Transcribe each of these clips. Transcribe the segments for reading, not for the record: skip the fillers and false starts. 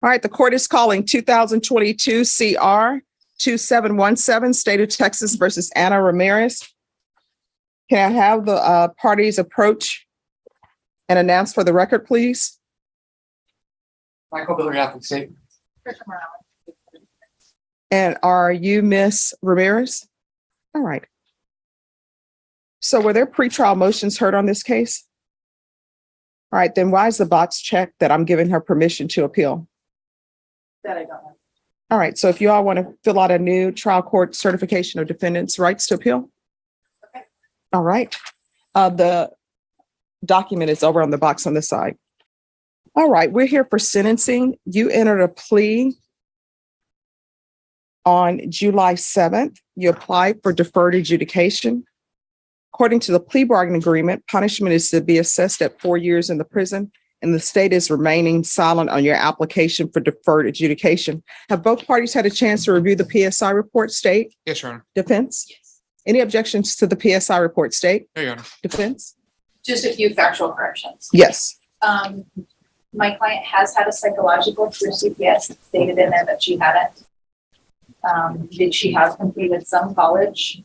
All right, the court is calling 2022 CR 2717, State of Texas versus Anna Ramirez. Can I have the parties approach and announce for the record, please? Michael Miller, Catholic State. And are you Miss Ramirez? All right. So were there pretrial motions heard on this case? All right, then why is the box checked that I'm giving her permission to appeal? That I don't know. All right, so if you all want to fill out a new trial court certification of defendant's rights to appeal. Okay. All right. The document is over on the box on the side. All right, we're here for sentencing. You entered a plea on July 7th. You applied for deferred adjudication. According to the plea bargaining agreement, punishment is to be assessed at 4 years in the prison, and the state is remaining silent on your application for deferred adjudication. Have both parties had a chance to review the PSI report, state? Yes, Your Honor. Defense? Yes. Any objections to the PSI report, state? No, Your Honor. Defense? Just a few factual corrections. Yes. My client has had a psychological through CPS. It's stated in there that she hadn't. She has completed some college.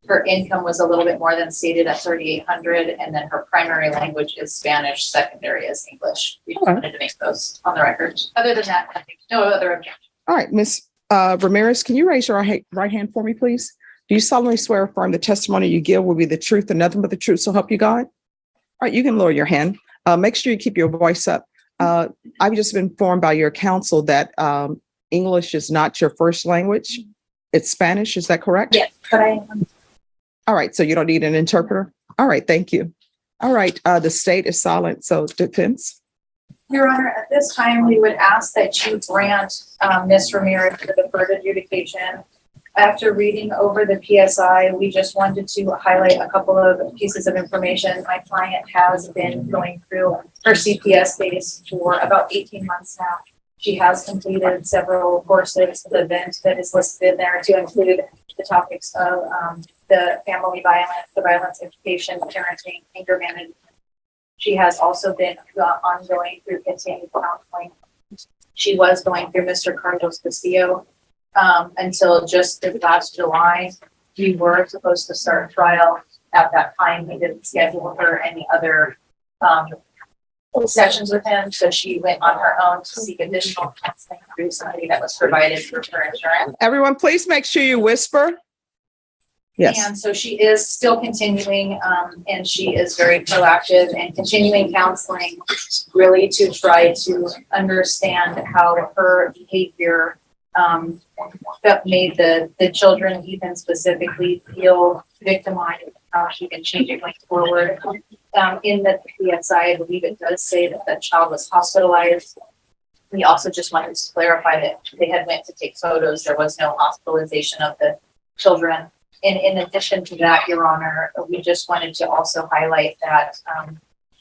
Her income was a little bit more than stated at $3,800, and then her primary language is Spanish, secondary is English. We just wanted to make those on the record. Other than that, I think no other objection. All right, Ms. Ramirez, can you raise your right hand for me, please? Do you solemnly swear or affirm the testimony you give will be the truth and nothing but the truth, so help you God? All right, you can lower your hand. Make sure you keep your voice up. I've just been informed by your counsel that English is not your first language. It's Spanish, is that correct? Yes, but I am. All right, so you don't need an interpreter? All right, thank you. All right, the state is silent, so defense. Your Honor, at this time, we would ask that you grant Ms. Ramirez the deferred adjudication. After reading over the PSI, we just wanted to highlight a couple of pieces of information. My client has been going through her CPS base for about 18 months now. She has completed several courses. The event that is listed in there to include the topics of the family violence, the violence education, parenting, anger management. She has also been ongoing through continued counseling. She was going through Mr. Carlos Castillo until just this last July. We were supposed to start trial. At that time, he didn't schedule her any other sessions with him, so she went on her own to seek additional counseling through somebody that was provided through her insurance. Everyone, please make sure you whisper. Yes. And so she is still continuing, and she is very proactive and continuing counseling, really to try to understand how her behavior that made the children, even specifically, feel victimized, how she can change it going forward. In the PSI, I believe it does say that the child was hospitalized. We also just wanted to clarify that they had went to take photos. There was no hospitalization of the children. And in addition to that, Your Honor, we just wanted to also highlight that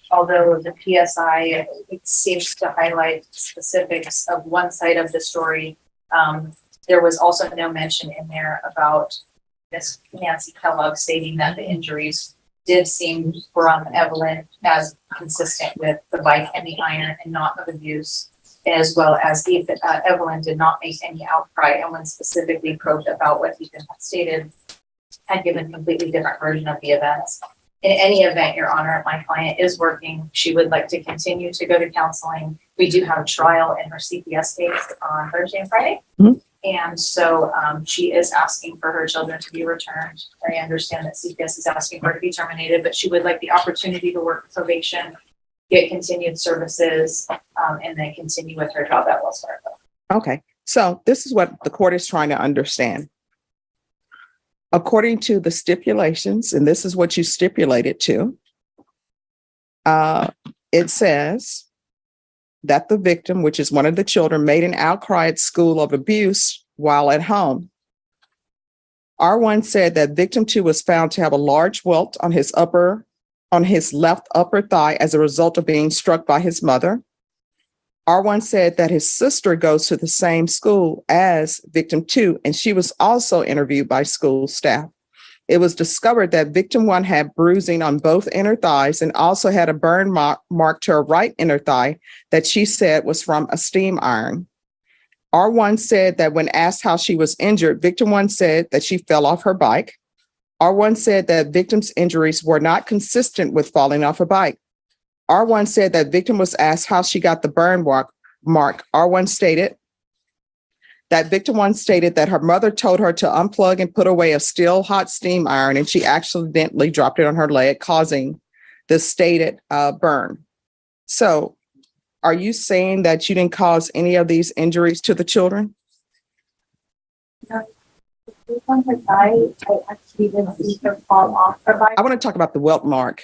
although the PSI it seems to highlight specifics of one side of the story, there was also no mention in there about Miss Nancy Kellogg stating that the injuries did seem from Evelyn as consistent with the bite and the iron and not of abuse, as well as Evelyn did not make any outcry, and when specifically probed about what Ethan had stated, had given a completely different version of the events. In any event, Your Honor, my client is working. She would like to continue to go to counseling. We do have trial in her CPS case on Thursday and Friday. Mm-hmm. And so she is asking for her children to be returned. I understand that CPS is asking for her to be terminated, but she would like the opportunity to work probation, get continued services, and then continue with her job at Wells Fargo. Okay, so this is what the court is trying to understand. According to the stipulations, and this is what you stipulated to, it says that the victim, which is one of the children, made an outcry at school of abuse while at home. R1 said that victim 2 was found to have a large welt on his left upper thigh as a result of being struck by his mother. R1 said that his sister goes to the same school as victim 2, and she was also interviewed by school staff. It was discovered that victim 1 had bruising on both inner thighs and also had a burn mark to her right inner thigh that she said was from a steam iron. R1 said that when asked how she was injured, victim 1 said that she fell off her bike. R1 said that victim's injuries were not consistent with falling off a bike. R1 said that victim was asked how she got the burn mark. R1 stated that victim 1 stated that her mother told her to unplug and put away a still hot steam iron, and she accidentally dropped it on her leg, causing the stated burn. So are you saying that you didn't cause any of these injuries to the children? No. On her thigh, I actually didn't see her fall off her bike. I want to talk about the welt mark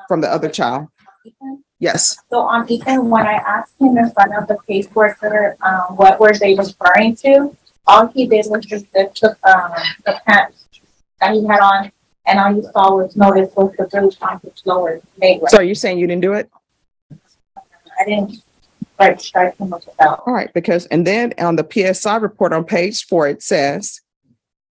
from the other child. Ethan? Yes. So on Ethan, when I asked him in front of the caseworker, what were they referring to? All he did was just lift the pants that he had on, and all you saw was the bruise on his lower leg. So are you saying you didn't do it? I didn't strike him with the belt. All right, and then on the PSI report on page 4, it says,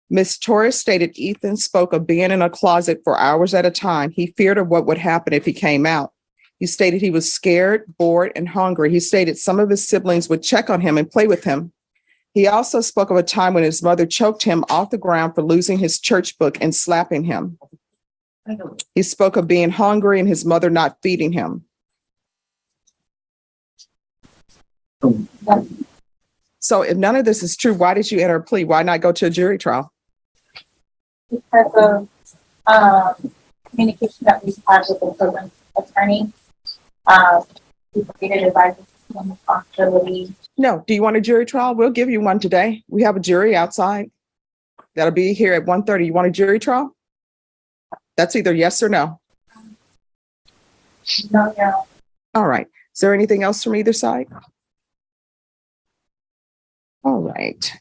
Ms. Torres stated Ethan spoke of being in a closet for hours at a time. He feared of what would happen if he came out. He stated he was scared, bored, and hungry. He stated some of his siblings would check on him and play with him. He also spoke of a time when his mother choked him off the ground for losing his church book and slapping him. He spoke of being hungry and his mother not feeding him. So if none of this is true, why did you enter a plea? Why not go to a jury trial? Because of communication that we had with the children's attorney. We created advisors on responsibility. No. Do you want a jury trial? We'll give you one today. We have a jury outside. That'll be here at 1:30. You want a jury trial? That's either yes or no. No. All right. Is there anything else from either side? All right.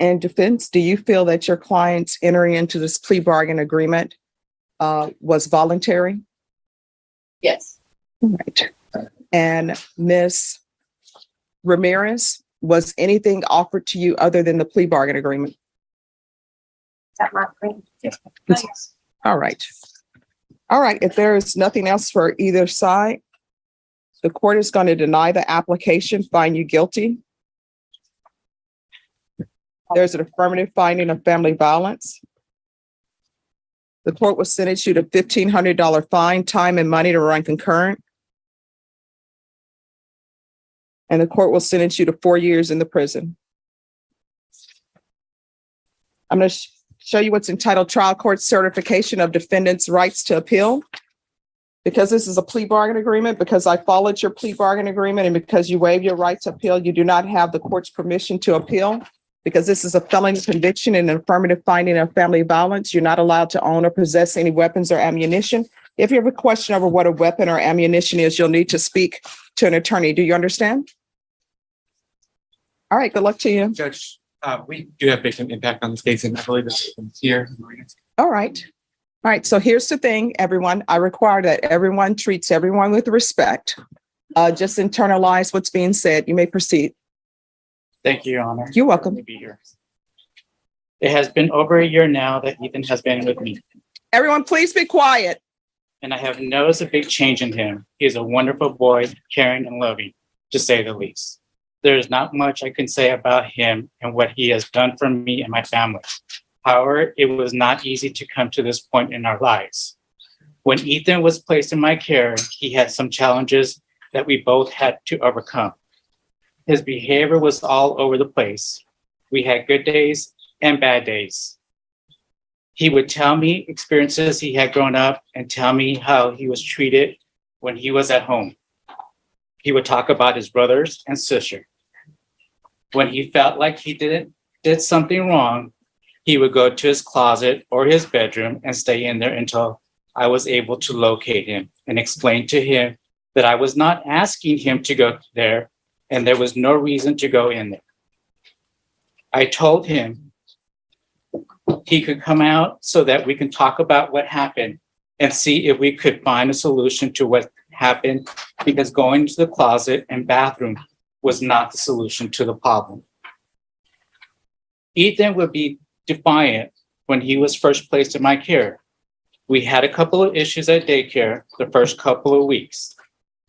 And defense, do you feel that your client's entering into this plea bargain agreement was voluntary? Yes. All right. And Ms. Ramirez, was anything offered to you other than the plea bargain agreement? Is that my friend? Yes. All right. All right. If there is nothing else for either side, the court is going to deny the application, find you guilty. There's an affirmative finding of family violence. The court will sentence you to $1,500 fine, time and money to run concurrent. And the court will sentence you to 4 years in the prison. I'm going to show you what's entitled Trial Court Certification of Defendant's Rights to Appeal. Because this is a plea bargain agreement, because I followed your plea bargain agreement, and because you waive your right to appeal, you do not have the court's permission to appeal. Because this is a felony conviction and an affirmative finding of family violence, you're not allowed to own or possess any weapons or ammunition. If you have a question over what a weapon or ammunition is, you'll need to speak to an attorney. Do you understand? All right, good luck to you. Judge, we do have victim impact on this case, and I believe this is here. All right. All right, so here's the thing, everyone. I require that everyone treats everyone with respect. Just internalize what's being said. You may proceed. Thank you, Your Honor. You're welcome. To be here. It has been over a year now that Ethan has been with me, Everyone, please be quiet. and I have noticed a big change in him. He is a wonderful boy, caring and loving, to say the least. There is not much I can say about him and what he has done for me and my family. However, it was not easy to come to this point in our lives. When Ethan was placed in my care, he had some challenges that we both had to overcome. His behavior was all over the place. We had good days and bad days. He would tell me experiences he had grown up and tell me how he was treated when he was at home. He would talk about his brothers and sister. When he felt like he did something wrong, he would go to his closet or his bedroom and stay in there until I was able to locate him and explain to him that I was not asking him to go there, and there was no reason to go in there. I told him he could come out so that we can talk about what happened and see if we could find a solution to what happened, because going to the closet and bathroom was not the solution to the problem. Ethan would be defiant when he was first placed in my care. We had a couple of issues at daycare the first couple of weeks.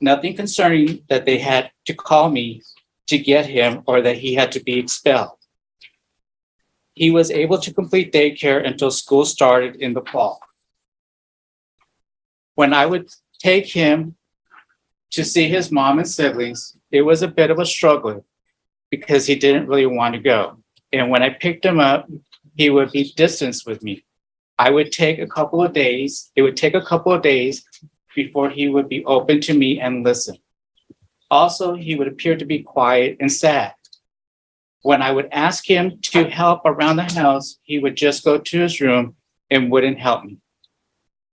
Nothing concerning that they had to call me to get him or that he had to be expelled. He was able to complete daycare until school started in the fall. When I would take him to see his mom and siblings, it was a bit of a struggle because he didn't really want to go. And when I picked him up, he would be distanced with me. It would take a couple of days before he would be open to me and listen. Also, he would appear to be quiet and sad. When I would ask him to help around the house, he would just go to his room and wouldn't help me.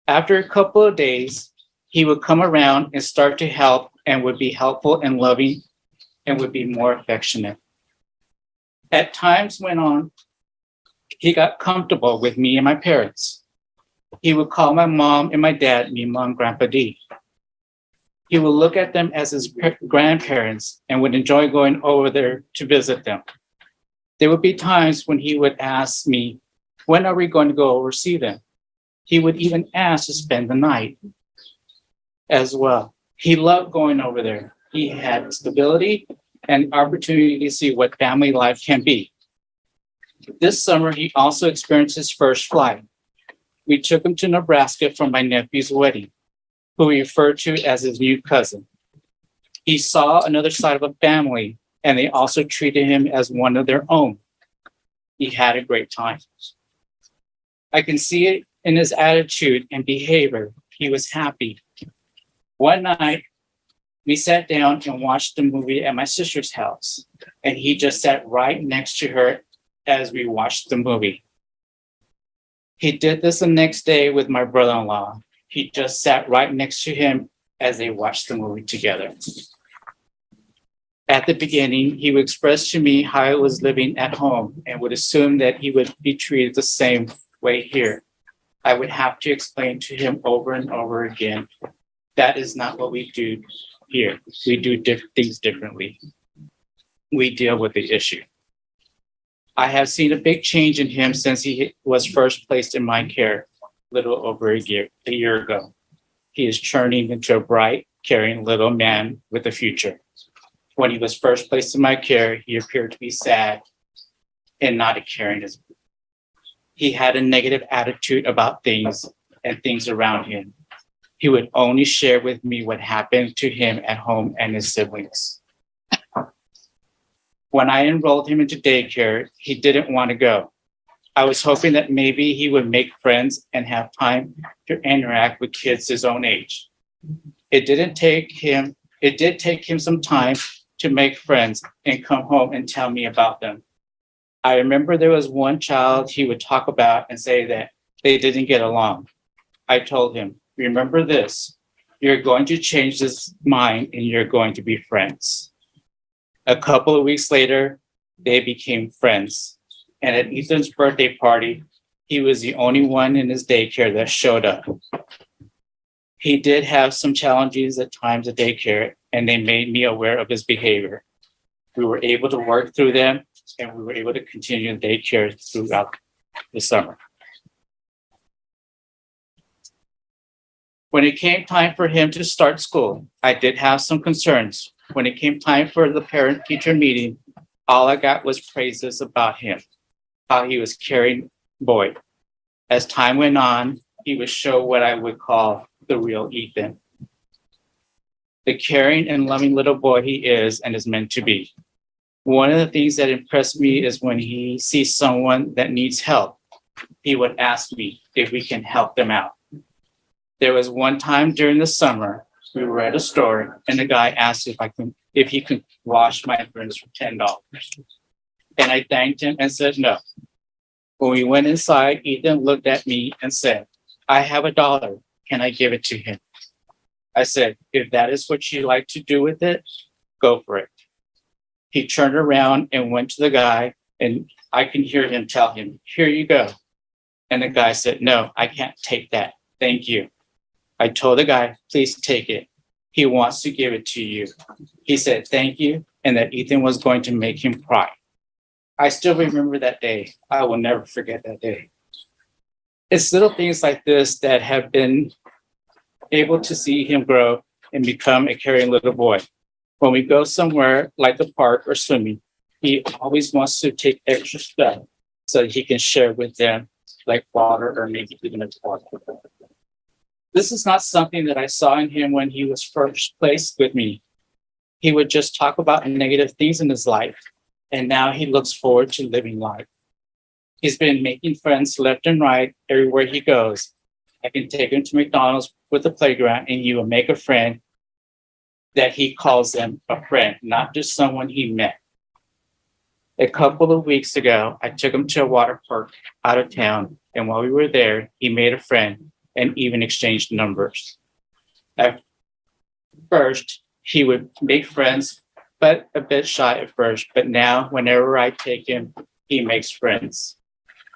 After a couple of days, he would come around and start to help and would be helpful and loving and would be more affectionate. At times went on, he got comfortable with me and my parents. He would call my mom and my dad Mima and Grandpa D. He would look at them as his grandparents and would enjoy going over there to visit them. There would be times when he would ask me, when are we going to go over see them? He would even ask to spend the night as well. He loved going over there. He had stability and opportunity to see what family life can be. This summer, he also experienced his first flight. We took him to Nebraska for my nephew's wedding, who we referred to as his new cousin. He saw another side of a family, and they also treated him as one of their own. He had a great time. I can see it in his attitude and behavior. He was happy. One night, we sat down and watched a movie at my sister's house, and he just sat right next to her as we watched the movie. He did this the next day with my brother-in-law. He just sat right next to him as they watched the movie together. At the beginning, he would express to me how I was living at home and would assume that he would be treated the same way here. I would have to explain to him over and over again, that is not what we do here. We do things differently. We deal with the issue. I have seen a big change in him since he was first placed in my care a little over a year ago. He is turning into a bright, caring little man with a future. When he was first placed in my care, he appeared to be sad and not a caring as he had a negative attitude about things and things around him. He would only share with me what happened to him at home and his siblings. When I enrolled him into daycare, he didn't want to go. I was hoping that maybe he would make friends and have time to interact with kids his own age. It did take him some time to make friends and come home and tell me about them. I remember there was one child he would talk about and say that they didn't get along. I told him, remember this, you're going to change his mind and you're going to be friends. A couple of weeks later, they became friends. And at Ethan's birthday party, he was the only one in his daycare that showed up. He did have some challenges at times at daycare, and they made me aware of his behavior. We were able to work through them, and we were able to continue daycare throughout the summer. When it came time for him to start school, I did have some concerns. When it came time for the parent-teacher meeting, all I got was praises about him, how he was caring boy. As time went on, he would show what I would call the real Ethan. The caring and loving little boy he is and is meant to be. One of the things that impressed me is when he sees someone that needs help, he would ask me if we can help them out. There was one time during the summer, we were at a store and the guy asked if he could wash my rims for $10. And I thanked him and said no. When we went inside, Ethan looked at me and said, I have $1. Can I give it to him? I said, if that is what you like to do with it, go for it. He turned around and went to the guy, and I can hear him tell him, here you go. And the guy said, no, I can't take that. Thank you. I told the guy, please take it. He wants to give it to you. He said, thank you, and that Ethan was going to make him cry. I still remember that day. I will never forget that day. It's little things like this that have been able to see him grow and become a caring little boy. When we go somewhere like the park or swimming, he always wants to take extra stuff so that he can share with them, like water or maybe even a toy. This is not something that I saw in him when he was first placed with me. He would just talk about negative things in his life, and now he looks forward to living life. He's been making friends left and right everywhere he goes. I can take him to McDonald's with the playground, and he will make a friend that he calls them a friend, not just someone he met. A couple of weeks ago, I took him to a water park out of town, and while we were there, he made a friend and even exchanged numbers. At first, he would make friends, but a bit shy at first. But now, whenever I take him, he makes friends.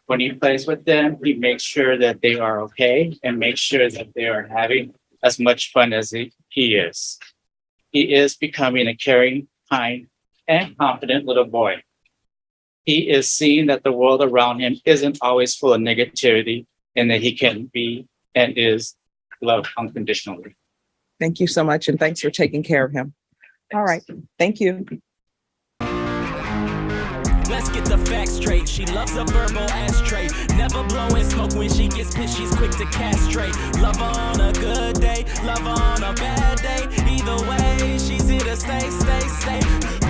When he plays with them, he makes sure that they are okay and makes sure that they are having as much fun as he is. He is becoming a caring, kind, and confident little boy. He is seeing that the world around him isn't always full of negativity and that he can be and is loved unconditionally. Thank you so much, and thanks for taking care of him. All right, thank you. Let's get the facts straight. She loves a verbal ashtray. Never blowing smoke when she gets pissed. She's quick to castrate. Love her on a good day, love her on a bad day. Either way, she's here to stay.